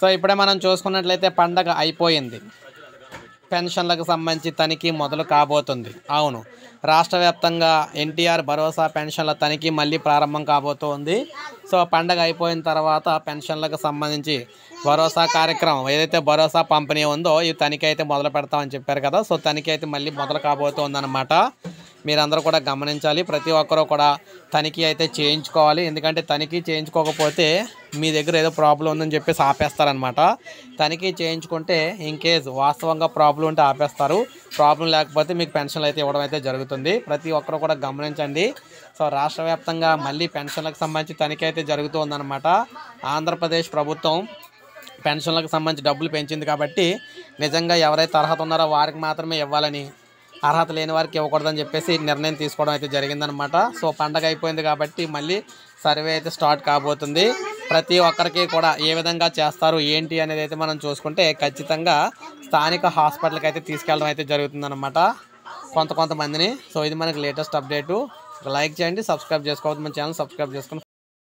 So ఇప్పుడే మనం చూసుకున్నట్లయితే పండగ అయిపోయింది. పెన్షన్లకు సంబంధించి తనిఖీ మొదలు కాబోతుంది. అవును, రాష్ట్ర వ్యాప్తంగా ఎన్టీఆర్ భరోసా పెన్షన్ల తనిఖీ మళ్ళీ ప్రారంభం కాబోతోంది. సో పండగ అయిపోయిన తర్వాత పెన్షన్లకు సంబంధించి భరోసా కార్యక్రమం ఏదైతే భరోసా పంపిణీ ఉందో ఈ తనిఖీ అయితే మొదలు పెడతామని చెప్పారు కదా. సో తనిఖీ అయితే మళ్ళీ మొదలు కాబోతోందన్నమాట. మీరందరూ కూడా గమనించాలి. ప్రతి ఒక్కరూ కూడా తనిఖీ అయితే చేయించుకోవాలి. ఎందుకంటే తనిఖీ చేయించుకోకపోతే మీ దగ్గర ఏదో ప్రాబ్లం ఉందని చెప్పేసి ఆపేస్తారనమాట. తనిఖీ చేయించుకుంటే ఇన్కేస్ వాస్తవంగా ప్రాబ్లం ఉంటే ఆపేస్తారు. ప్రాబ్లం లేకపోతే మీకు పెన్షన్లు అయితే ఇవ్వడం అయితే జరుగుతుంది. ప్రతి ఒక్కరూ కూడా గమనించండి. సో రాష్ట్ర వ్యాప్తంగా మళ్ళీ పెన్షన్లకు సంబంధించి తనిఖీ అయితే జరుగుతుందన్నమాట. ఆంధ్రప్రదేశ్ ప్రభుత్వం పెన్షన్లకు సంబంధించి డబ్బులు పెంచింది కాబట్టి నిజంగా ఎవరైతే అర్హత ఉన్నారో వారికి మాత్రమే ఇవ్వాలని, అర్హత లేని వారికి ఇవ్వకూడదని చెప్పేసి నిర్ణయం తీసుకోవడం అయితే జరిగిందనమాట. సో పండగ అయిపోయింది కాబట్టి మళ్ళీ సర్వే అయితే స్టార్ట్ కాబోతుంది. ప్రతి ఒక్కరికి కూడా ఏ విధంగా చేస్తారు ఏంటి అనేది అయితే మనం చూసుకుంటే ఖచ్చితంగా స్థానిక హాస్పిటల్కి అయితే తీసుకెళ్ళడం అయితే జరుగుతుందన్నమాట కొంతమందిని. సో ఇది మనకి లేటెస్ట్ అప్డేటు. లైక్ చేయండి, సబ్స్క్రైబ్ చేసుకోవద్దు, మన ఛానల్ సబ్స్క్రైబ్ చేసుకుని